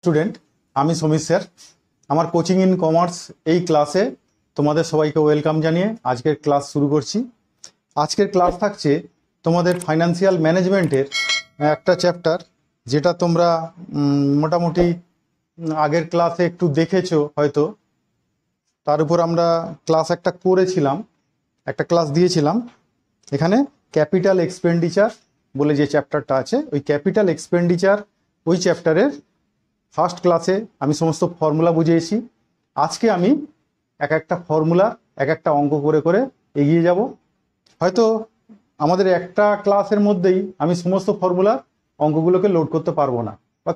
Student আমি Samir sir আমার coaching in commerce এই ক্লাসে তোমাদের সবাইকে ওয়েলকাম জানিয়ে আজকের ক্লাস শুরু করছি। আজকের ক্লাস থাকছে তোমাদের ফাইন্যান্সিয়াল ম্যানেজমেন্টের একটা চ্যাপ্টার, যেটা তোমরা মোটামুটি আগের ক্লাসে একটু দেখেছো হয়তো। তার উপর আমরা ক্লাস একটা করেছিলাম, একটা ক্লাস দিয়েছিলাম। এখানে ক্যাপিটাল এক্সপেন্ডিচার বলে যে চ্যাপ্টারটা আছে, ওই ক্যাপিটাল এক্সপেন্ডিচার ওই চ্যাপ্টারের ফার্স্ট ক্লাসে আমি সমস্ত ফর্মুলা বুঝিয়েছি। আজকে আমি এক একটা ফর্মুলা এক একটা অঙ্ক করে করে এগিয়ে যাব। হয়তো আমাদের একটা ক্লাসের মধ্যেই আমি সমস্ত ফর্মুলার অঙ্কগুলোকে লোড করতে পারবো না, বা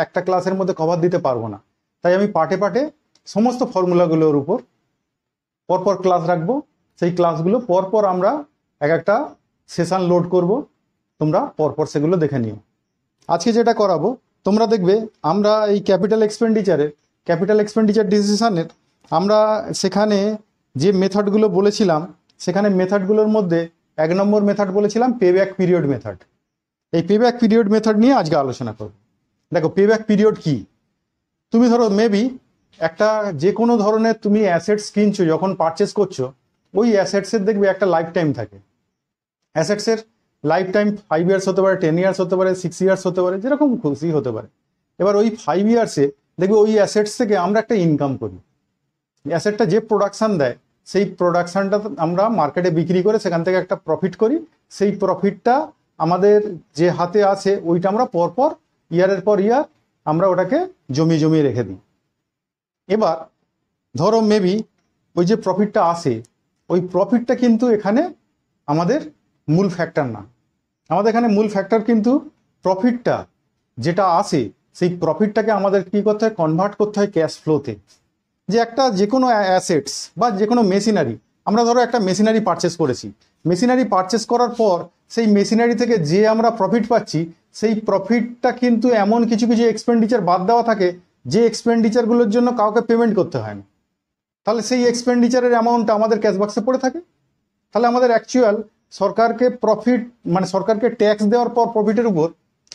একটা ক্লাসের মধ্যে কভার দিতে পারবো না। তাই আমি পার্টে পার্টে সমস্ত ফর্মুলাগুলোর উপর পরপর ক্লাস রাখবো। সেই ক্লাসগুলো পরপর আমরা এক একটা সেশন লোড করব, তোমরা পরপর সেগুলো দেখে নিও। আজকে যেটা করাবো তোমরা দেখবে, আমরা এই ক্যাপিটাল এক্সপেন্ডিচার ডিসিশনের আমরা সেখানে যে মেথডগুলো বলেছিলাম, সেখানে মেথডগুলোর মধ্যে 1 নম্বর মেথড বলেছিলাম পেব্যাক পিরিয়ড মেথড। এই পেব্যাক পিরিয়ড মেথড নিয়ে আজকে আলোচনা করব। দেখো, পেব্যাক পিরিয়ড কি? তুমি ধরো মেবি একটা যে কোনো ধরনের তুমি অ্যাসেটস কিনছো, যখন পারচেস করছো, ওই অ্যাসেটসের দেখবে একটা লাইফ টাইম থাকে। অ্যাসেটসের লাইফ টাইম 5 ইয়ার্স হতে পারে, 10 ইয়ার্স হতে পারে, 6 ইয়ার্স হতে পারে, যেরকম খুশি হতে পারে। এবার ওই 5 ইয়ার্সে দেখবে ওই অ্যাসেটস থেকে আমরা একটা ইনকাম করি। অ্যাসেটটা যে প্রোডাকশান দেয়, সেই প্রোডাকশানটা আমরা মার্কেটে বিক্রি করে সেখান থেকে একটা প্রফিট করি। সেই প্রফিটটা আমাদের যে হাতে আছে ওইটা আমরা পরপর ইয়ারের পর ইয়ার আমরা ওটাকে জমিয়ে রেখে দিই। এবার ধরো মেবি ওই যে প্রফিটটা আসে, ওই প্রফিটটা কিন্তু এখানে আমাদের মূল ফ্যাক্টর না। আমাদের এখানে মূল ফ্যাক্টর কিন্তু প্রফিটটা যেটা আসে, সেই প্রফিটটাকে আমাদের কী করতে হয়? কনভার্ট করতে হয় ক্যাশ ফ্লোতে। যে কোনো অ্যাসেটস বা যে কোনো মেশিনারি, আমরা ধরো একটা মেশিনারি পারচেস করেছি। মেশিনারি পারচেস করার পর সেই মেশিনারি থেকে যে আমরা প্রফিট পাচ্ছি, সেই প্রফিটটা কিন্তু এমন কিছু কিছু এক্সপেন্ডিচার বাদ দেওয়া থাকে, যে এক্সপেন্ডিচারগুলোর জন্য কাউকে পেমেন্ট করতে হয় না। তাহলে সেই এক্সপেন্ডিচারের অ্যামাউন্টটা আমাদের ক্যাশ বাক্সে পড়ে থাকে। তাহলে আমাদের অ্যাকচুয়াল সরকারকে সরকারকে ট্যাক্স দেওয়ার পর প্রফিটের উপর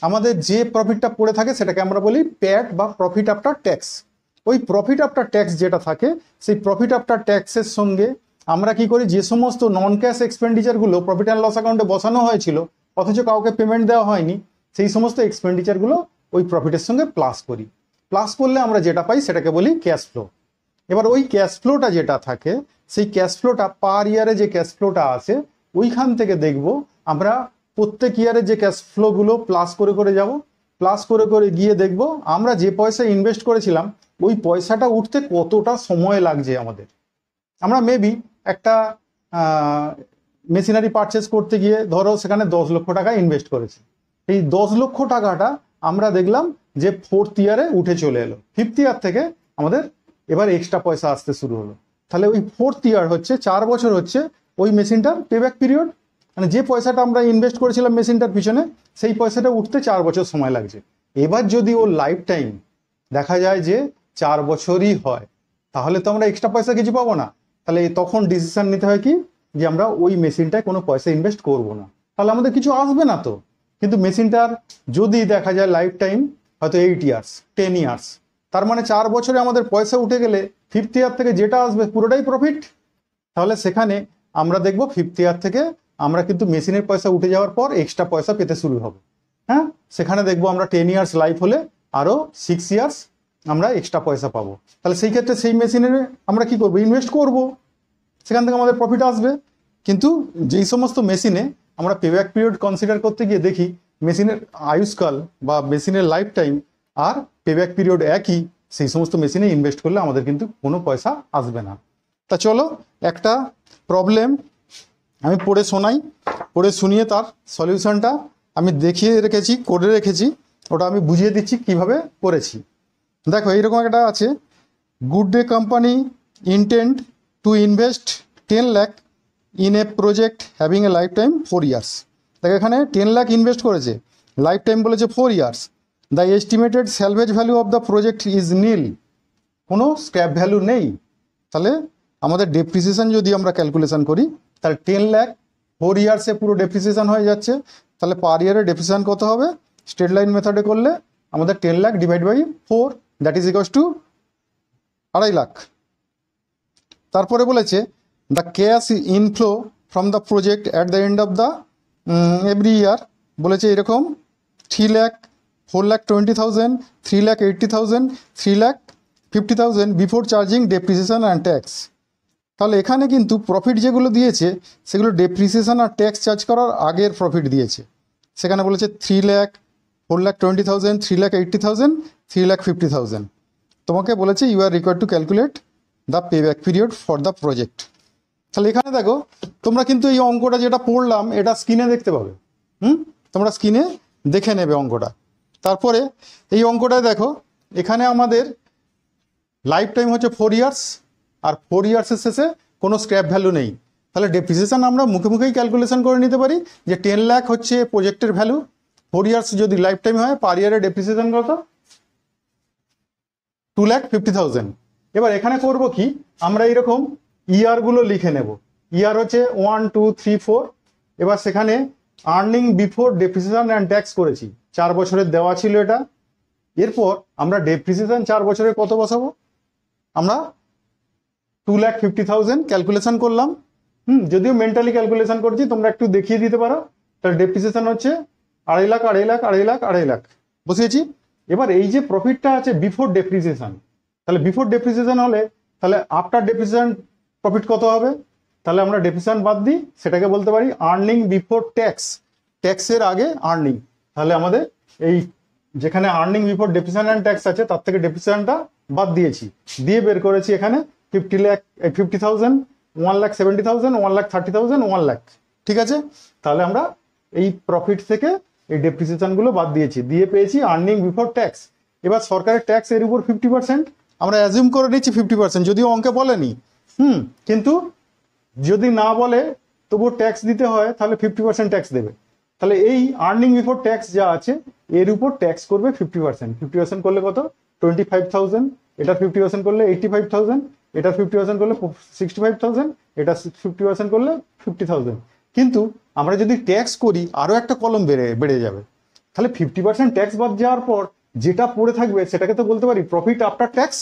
আমাদের যে প্রফিটটা পড়ে থাকে সেটাকে আমরা বলি প্যাট বা প্রফিট আফটার ট্যাক্স। ওই প্রফিট আফটার ট্যাক্স যেটা থাকে, সেই প্রফিট আফটার ট্যাক্সের সঙ্গে আমরা কি করি, যে সমস্ত নন ক্যাশ এক্সপেন্ডিচারগুলো প্রফিট অ্যান্ড লস অ্যাকাউন্টে বসানো হয়েছিল অথচ কাউকে পেমেন্ট দেওয়া হয়নি, সেই সমস্ত এক্সপেন্ডিচারগুলো ওই প্রফিটের সঙ্গে প্লাস করি। প্লাস করলে আমরা যেটা পাই সেটাকে বলি ক্যাশ ফ্লো। এবার ওই ক্যাশ ফ্লোটা যেটা থাকে, সেই ক্যাশ ফ্লোটা পার ইয়ারে যে ক্যাশ ফ্লোটা আছে, ওইখান থেকে দেখব আমরা প্রত্যেক ইয়ারে যে ক্যাশ ফ্লোগুলো প্লাস করে করে যাব। প্লাস করে করে গিয়ে দেখব আমরা যে পয়সা ইনভেস্ট করেছিলাম ওই পয়সাটা উঠতে কতটা সময় লাগছে আমাদের। আমরা মেবি একটা মেশিনারি পারচেস করতে গিয়ে ধরো সেখানে 10 লক্ষ টাকা ইনভেস্ট করেছি। এই 10 লক্ষ টাকাটা আমরা দেখলাম যে 4th ইয়ারে উঠে চলে এলো। 5th ইয়ার থেকে আমাদের এবার এক্সট্রা পয়সা আসতে শুরু হলো। তাহলে ওই 4th ইয়ার হচ্ছে 4 বছর হচ্ছে ওই মেশিনটার পেব্যাক পিরিয়ড। মানে যে পয়সাটা আমরা ইনভেস্ট করেছিলাম মেশিনটার পিছনে, সেই পয়সাটা উঠতে 4 বছর সময় লাগছে। এবার যদি ওর লাইফ টাইম দেখা যায় যে 4 বছরই হয়, তাহলে তো আমরা এক্সট্রা পয়সা কিছু পাবো না। তাহলে তখন ডিসিশন নিতে হয় কি, যে আমরা ওই মেশিনটায় কোনো পয়সা ইনভেস্ট করব না, তাহলে আমাদের কিছু আসবে না তো। কিন্তু মেশিনটার যদি দেখা যায় লাইফ টাইম হয়তো 8 ইয়ার্স 10 ইয়ার্স, তার মানে 4 বছরে আমাদের পয়সা উঠে গেলে 5th ইয়ার থেকে যেটা আসবে পুরোটাই প্রফিট। তাহলে সেখানে আমরা দেখব 5th ইয়ার থেকে আমরা কিন্তু মেশিনের পয়সা উঠে যাওয়ার পর এক্সট্রা পয়সা পেতে শুরু হবে। হ্যাঁ, সেখানে দেখবো আমরা 10 ইয়ার্স লাইফ হলে আরও 6 ইয়ার্স আমরা এক্সট্রা পয়সা পাবো। তাহলে সেই ক্ষেত্রে সেই মেশিনে আমরা কি করব? ইনভেস্ট করব, সেখান থেকে আমাদের প্রফিট আসবে। কিন্তু যেই সমস্ত মেশিনে আমরা পেব্যাক পিরিয়ড কনসিডার করতে গিয়ে দেখি মেশিনের আয়ুষ্কাল বা মেশিনের লাইফ টাইম আর পেব্যাক পিরিয়ড একই, সেই সমস্ত মেশিনে ইনভেস্ট করলে আমাদের কিন্তু কোনো পয়সা আসবে না। তা চলো একটা প্রবলেম আমি পড়ে শুনিয়ে তার সলিউশনটা আমি দেখিয়ে রেখেছি, করে রেখেছি, ওটা আমি বুঝিয়ে দিচ্ছি কিভাবে করেছি। দেখো, এইরকম একটা আছে, good day company intend to invest 10 lakh in a project having a life time 4 years. দেখো, এখানে 10 লাখ ইনভেস্ট করেছে, লাইফ টাইম বলেছে 4 years. The estimated salvage value of the project is nil, কোনো স্ক্র্যাপ ভ্যালু নেই। তাহলে আমাদের ডেপ্রিসিয়েশন যদি আমরা ক্যালকুলেশন করি, তাহলে 10 লাখ 4 ইয়ার্সে পুরো ডেপ্রিসিয়েশন হয়ে যাচ্ছে। তাহলে পার ইয়ারে ডেপ্রিসিয়েশন কত হবে? স্ট্রেট লাইন মেথডে করলে আমাদের 10 lakh divide by 4 that is equals to 2.5 lakh. তারপরে বলেছে the cash inflow from the project at the end of the every year, বলেছে এরকম 3 lakh, 4,20,000, 3,80,000, 3,50,000 before charging depreciation and tax. তাহলে এখানে কিন্তু প্রফিট যেগুলো দিয়েছে সেগুলো ডেপ্রিসিয়েশন আর ট্যাক্স চার্জ করার আগের প্রফিট দিয়েছে। সেখানে বলেছে 3 লাখ, 4,20,000, 3,80,000, 3,50,000। তোমাকে বলেছে you are required to calculate the pay back period for the project. তাহলে এখানে দেখো তোমরা কিন্তু এই অঙ্কটা যেটা পড়লাম এটা স্ক্রিনে দেখতে পাবে, তোমরা স্ক্রিনে দেখে নেবে অঙ্কটা। তারপরে এই অঙ্কটায় দেখো এখানে আমাদের লাইফ টাইম হচ্ছে 4 ইয়ার্স, আর 4 ইয়ার্সের শেষে কোনো স্ক্র্যাপ ভ্যালু নেই। তাহলে ডেপ্রিসিয়েশন আমরা মুখে মুখেই ক্যালকুলেশন করে নিতে পারি যে 10 লাখ হচ্ছে প্রজেক্টের ভ্যালু, 4 ইয়ার্স যদি লাইফ টাইম হয় পার ইয়ারে ডেপ্রিসিয়েশন কত, 2,50,000। এবার এখানে করব কি, আমরা এরকম ইয়ারগুলো লিখে নেব। ইয়ার হচ্ছে 1, 2, 3, 4। এবার সেখানে earning before depreciation and tax করেছি, 4 বছরের দেওয়া ছিল এটা। এরপর আমরা ডেপ্রিসিয়েশন 4 বছরে কত বসাবো, আমরা 2,50,000 ক্যালকুলেশন করলাম। যদিও মেন্টালি ক্যালকুলেশন করছি, তোমরা একটু দেখিয়ে দিতে পারো। তাহলে ডেপ্রিসিয়েশন হচ্ছে 2.5 লাখ, 2.5 লাখ, 2.5 লাখ, 2.5 লাখ বসিয়েছি। এবার এই যে প্রফিটটা আছে বিফোর ডেপ্রিসিয়েশন, তাহলে বিফোর ডেপ্রিসিয়েশন হলে তাহলে আফটার ডেপ্রিসিয়েশন প্রফিট কত হবে, তাহলে আমরা ডেপ্রিসিয়েশন বাদ দিই, সেটাকে বলতে পারি আর্নিং বিফোর ট্যাক্স, ট্যাক্সের আগে আর্নিং। তাহলে আমাদের এই যেখানে earning before depreciation and tax আছে তার থেকে ডেপ্রিসিয়েশনটা বাদ দিয়েছি, দিয়ে বের করেছি এখানে 50,000, 1,70,000, 1,30,000, 1 লাখ। ঠিক আছে, তাহলে আমরা এই প্রফিট থেকে এই ডেপ্রিসিয়েশনগুলো বাদ দিয়েছি, দিয়ে পেয়েছি আর্নিং বিফোর ট্যাক্স। এবার সরকারের ট্যাক্স এর উপর 50%, আমরা অ্যাজিউম করে নিচ্ছি 50%, যদিও অঙ্কে বলেনি। কিন্তু যদি না বলে তবুও ট্যাক্স দিতে হয়, তাহলে 50% ট্যাক্স দেবে। তাহলে এই আর্নিং বিফোর ট্যাক্স যা আছে এর উপর ট্যাক্স করবে 50%। 50% করলে কত, 25,000, এটা 50% করলে 85,000, এটা 50% করলে 65,000, এটা 50% করলে 50,000। কিন্তু আমরা যদি ট্যাক্স করি আরও একটা কলম বেড়ে যাবে। তাহলে 50% ট্যাক্স বাদ যাওয়ার পর যেটা পড়ে থাকবে সেটাকে তো বলতে পারি প্রফিট আফটার ট্যাক্স।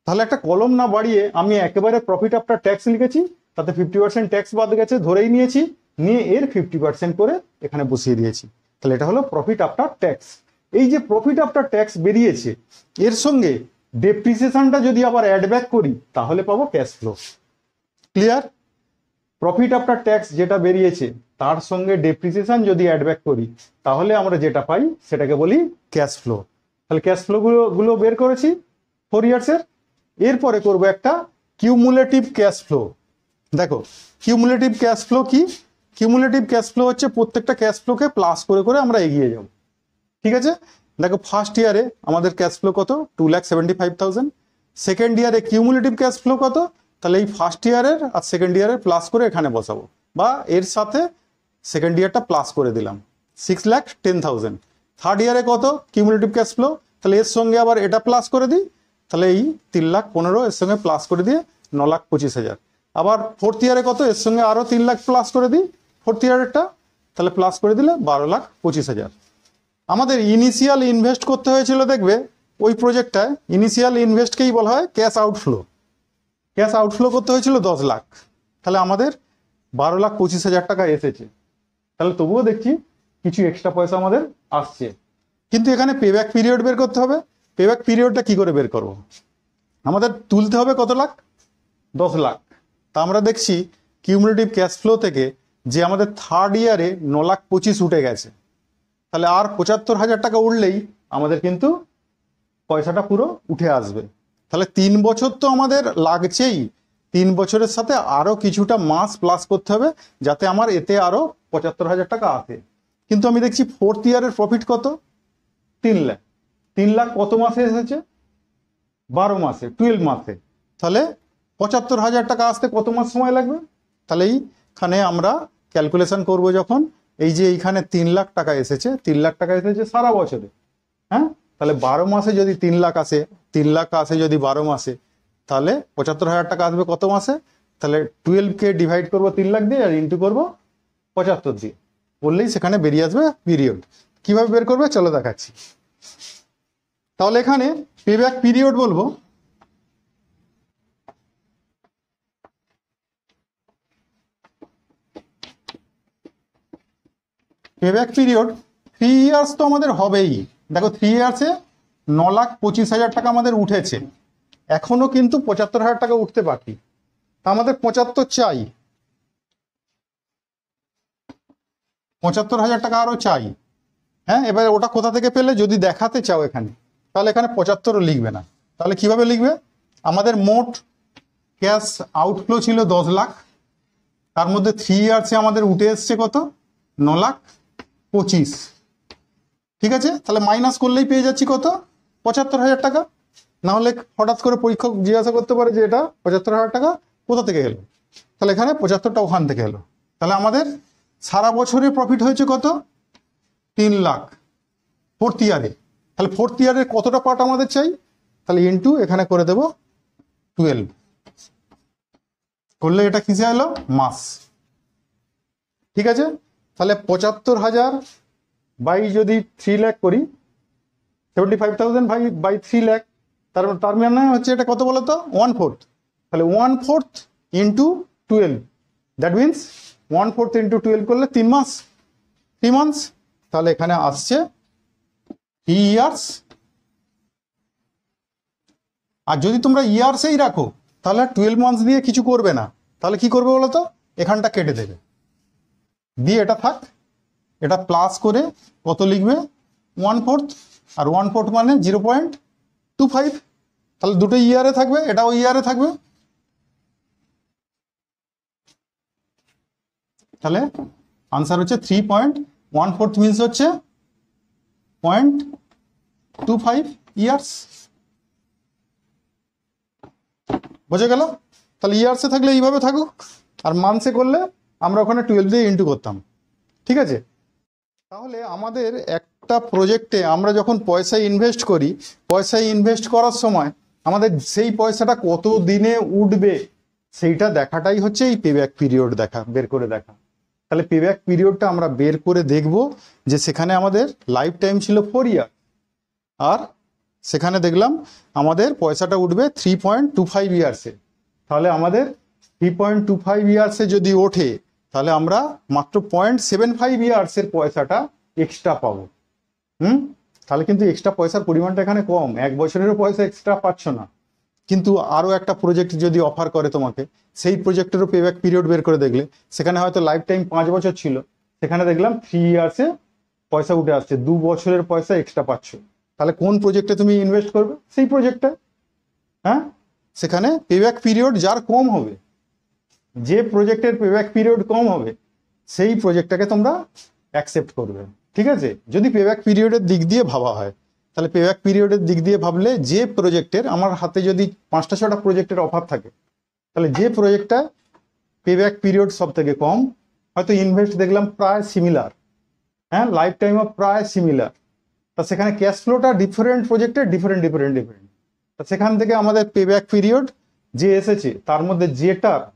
তাহলে একটা কলম না বাড়িয়ে আমি একেবারে প্রফিট আফটার ট্যাক্স লিখেছি, তাতে 50% ট্যাক্স বাদ গেছে ধরেই নিয়েছি, নিয়ে এর 50% করে এখানে বসিয়ে দিয়েছি। তাহলে এটা হলো প্রফিট আফটার ট্যাক্স। এই যে প্রফিট আফটার ট্যাক্স বেরিয়েছে এর সঙ্গে ডেপ্রিসিয়েশনটা যদি আবার অ্যাড ব্যাক করি তাহলে পাবো cash flow. Clear? Profit after tax যেটা বেরিয়েছে তার সঙ্গে ডেপ্রিসিয়েশন যদি অ্যাড ব্যাক করি তাহলে আমরা যেটা পাই সেটাকে বলি ক্যাশ ফ্লো। তাহলে ক্যাশ ফ্লো গুলো বের করেছি 4 ইয়ার্সের। এরপরে করবো একটা কিউমুলেটিভ ক্যাশ ফ্লো। দেখো কিউমুলেটিভ ক্যাশ ফ্লো কি, কিউমুলেটিভ ক্যাশ ফ্লো হচ্ছে প্রত্যেকটা ক্যাশ ফ্লোকে প্লাস করে করে আমরা এগিয়ে যাব। ঠিক আছে, দেখো ফার্স্ট ইয়ারে আমাদের ক্যাশ ফ্লো কত, 2,75,000। সেকেন্ড ইয়ারে কিউমুলেটিভ ক্যাশ ফ্লো কত, তাহলে এই ফার্স্ট ইয়ারের আর সেকেন্ড ইয়ারের প্লাস করে এখানে বসাবো, বা এর সাথে সেকেন্ড ইয়ারটা প্লাস করে দিলাম, 6,10,000। থার্ড ইয়ারে কত কিউমুলেটিভ ক্যাশ ফ্লো, তাহলে এর সঙ্গে আবার এটা প্লাস করে দিই, তাহলে এই 3,15,000 এর সঙ্গে প্লাস করে দিয়ে 9,25,000। আবার ফোর্থ ইয়ারে কত, এর সঙ্গে আরও 3 লাখ প্লাস করে দিই ফোর্থ ইয়ারেরটা, তাহলে প্লাস করে দিলে 12,25,000। আমাদের ইনিশিয়াল ইনভেস্ট করতে হয়েছিল, দেখবে ওই প্রজেক্টটায় ইনিশিয়াল ইনভেস্টকেই বলা হয় ক্যাশ আউটফ্লো। ক্যাশ আউটফ্লো করতে হয়েছিল 10 লাখ, তাহলে আমাদের 12,25,000 টাকা এসেছে। তাহলে তবুও দেখছি কিছু এক্সট্রা পয়সা আমাদের আসছে। কিন্তু এখানে পেব্যাক পিরিয়ড বের করতে হবে। পেব্যাক পিরিয়ডটা কি করে বের করব, আমাদের তুলতে হবে কত লাখ, 10 লাখ। তা আমরা দেখছি কিউমুলেটিভ ক্যাশ ফ্লো থেকে যে আমাদের থার্ড ইয়ারে 9,25,000 উঠে গেছে, তাহলে আর 75,000 টাকা উঠলেই আমাদের কিন্তু পয়সাটা পুরো উঠে আসবে। তাহলে 3 বছর তো আমাদের লাগছেই, 3 বছরের সাথে আরও কিছুটা মাস প্লাস করতে হবে যাতে আমার এতে আরও 75,000 টাকা আসে। কিন্তু আমি দেখছি ফোর্থ ইয়ারের প্রফিট কত, 3 লাখ। 3 লাখ কত মাসে এসেছে, 12 মাসে, 12 মাসে। তাহলে 75,000 টাকা আসতে কত মাস সময় লাগবে, তাহলে এইখানে আমরা ক্যালকুলেশন করব যখন, এই যে এইখানে 3 লাখ টাকা এসেছে, 3 লাখ টাকা এসেছে সারা বছরে। হ্যাঁ, তাহলে 12 মাসে যদি 3 লাখ আসে, 3 লাখ আসে যদি 12 মাসে, তাহলে 75,000 টাকা আসবে কত মাসে, তাহলে 12কে ডিভাইড করবো 3 লাখ দিয়ে আর ইন্টু করবো 75 দিয়ে, বললেই সেখানে বেরিয়ে আসবে পিরিয়ড। কিভাবে বের করবে চলো দেখাচ্ছি। তাহলে এখানে পেব্যাক পিরিয়ড বলবো পেব্যাক পিরিয়ড 3 ইয়ার্স তো আমাদের হবেই। দেখো 3 ইয়ার্সে 9,25,000 টাকা আমাদের উঠেছে, এখনো কিন্তু 75,000 টাকা উঠতে বাকি। তা আমাদের 75 চাই, 75,000 টাকা আরো চাই। হ্যাঁ, এবারে ওটা কোথা থেকে পেলে যদি দেখাতে চাও এখানে, তাহলে এখানে 75 লিখবে না, তাহলে কিভাবে লিখবে? আমাদের মোট ক্যাশ আউটফ্লো ছিল 10 লাখ, তার মধ্যে 3 ইয়ার্সে আমাদের উঠে এসছে কত? 9,25,000। ঠিক আছে, তাহলে মাইনাস করলেই পেয়ে যাচ্ছি কত? 75,000 টাকা। না হলে হঠাৎ করে পরীক্ষক জিজ্ঞাসা করতে পারে যে এটা 75,000 টাকা কোথা থেকে এলো, তাহলে এখানে 75টা ওখান থেকে এলো। তাহলে আমাদের সারা বছরে প্রফিট হয়েছে কত? 3 লাখ ফোর্থ ইয়ারে। তাহলে ফোর্থ ইয়ারের কতটা পার্ট আমাদের চাই? তাহলে ইনটু এখানে করে দেব 12, করলে এটা কিসে এলো? মাস। ঠিক আছে, তাহলে 75,000 বাই যদি 3 লাখ করি, 75,000 বাই 3 লাখ, তার মানে হচ্ছে এটা কত বলো তো? 1/4। তাহলে 1/4 ইন্টু 12, দ্যাট মিনস 1/4 ইন্টু 12 করলে 3 মাস, 3 মান্থস। তাহলে এখানে আসছে 3 ইয়ার্স। আর যদি তোমরা ইয়ার্সেই রাখো তাহলে 12 মান্থস দিয়ে কিছু করবে না, তাহলে কি করবে বলো তো? এখানটা কেটে দেবে, দিয়ে এটা থাক, এটা প্লাস করে কত লিখবে? 1/4, আর 1/4 মানে 0.25। তাহলে দুটো ইয়ারে থাকবে, এটাও ইয়ারে থাকবে। তাহলে আনসার হচ্ছে 3.14 মিনস হচ্ছে 0.25 ইয়ার্স। বোঝা গেল? তাহলে ইয়ার্সে থাকলে এইভাবে থাকুক, আর মান্থসে করলে আমরা ওখানে 12 দিয়ে ইন্টু করতাম। ঠিক আছে, তাহলে আমাদের একটা প্রজেক্টে আমরা যখন পয়সা ইনভেস্ট করি, পয়সা ইনভেস্ট করার সময় আমাদের সেই পয়সাটা কত দিনে উঠবে সেইটা দেখাটাই হচ্ছে এই পেব্যাক পিরিয়ড বের করে দেখা। তাহলে পেব্যাক পিরিয়ডটা আমরা বের করে দেখব যে সেখানে আমাদের লাইফ টাইম ছিল 4 ইয়ার, আর সেখানে দেখলাম আমাদের পয়সাটা উঠবে 3.25 ইয়ার্সে। তাহলে আমাদের 3.25 ইয়ার্সে যদি ওঠে তাহলে আমরা মাত্র 0.75 ইয়ার্সের পয়সাটা এক্সট্রা পাবো। তাহলে কিন্তু এক্সট্রা পয়সার পরিমাণটা এখানে কম, 1 বছরেরও পয়সা এক্সট্রা পাচ্ছ না। কিন্তু আরও একটা প্রজেক্ট যদি অফার করে তোমাকে, সেই প্রজেক্টেরও পেব্যাক পিরিয়ড বের করে দেখলে সেখানে হয়তো লাইফ টাইম 5 বছর ছিল, সেখানে দেখলাম 3 ইয়ার্সে পয়সা উঠে আসছে, 2 বছরের পয়সা এক্সট্রা পাচ্ছ। তাহলে কোন প্রজেক্টে তুমি ইনভেস্ট করবে? সেই প্রজেক্টে। হ্যাঁ, সেখানে পেব্যাক পিরিয়ড যার কম হবে, যে প্রজেক্টের পেব্যাক পিরিয়ড কম হবে সেই প্রজেক্টটাকে তোমরা অ্যাকসেপ্ট করবে। ঠিক আছে, যদি পেব্যাক পিরিয়ডের দিক দিয়ে ভাবা হয়, তাহলে পেব্যাক পিরিয়ডের দিক দিয়ে ভাবলে যে প্রজেক্টের, আমার হাতে যদি 5টা 6টা প্রজেক্টের অফার থাকে, তাহলে যে প্রজেক্টটা পেব্যাক পিরিয়ড সব থেকে কম, হয়তো ইনভেস্ট দেখলাম প্রায় সিমিলার, হ্যাঁ, লাইফ টাইমও প্রায় সিমিলার, তা সেখানে ক্যাশ ফ্লোটা ডিফারেন্ট প্রজেক্টের ডিফারেন্ট। তা সেখান থেকে আমাদের পেব্যাক পিরিয়ড যে এসেছে তার মধ্যে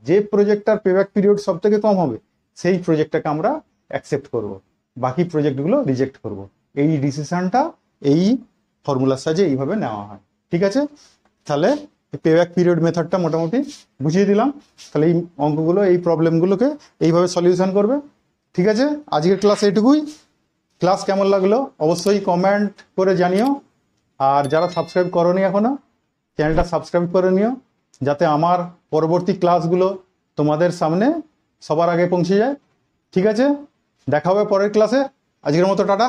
যে প্রজেক্টটার পেব্যাক পিরিয়ড সব থেকে কম হবে সেই প্রজেক্টটাকে আমরা অ্যাকসেপ্ট করব, বাকি প্রজেক্টগুলো রিজেক্ট করব। এই ডিসিশনটা এই ফর্মুলার সাহায্যে এইভাবে নেওয়া হয়। ঠিক আছে, তাহলে পেব্যাক পিরিয়ড মেথডটা মোটামুটি বুঝিয়ে দিলাম। তাহলে এই অঙ্কগুলো, এই প্রবলেমগুলোকে এইভাবে সলিউশন করবে। ঠিক আছে, আজকের ক্লাস এইটুকুই। ক্লাস কেমন লাগলো অবশ্যই কমেন্ট করে জানিও, আর যারা সাবস্ক্রাইব করোনি এখনো, চ্যানেলটা সাবস্ক্রাইব করে নিও, যাতে আমার পরবর্তী ক্লাসগুলো তোমাদের সামনে সবার আগে পৌঁছে যায়। ঠিক আছে, দেখা হবে পরের ক্লাসে। আজকের মতো টাটা।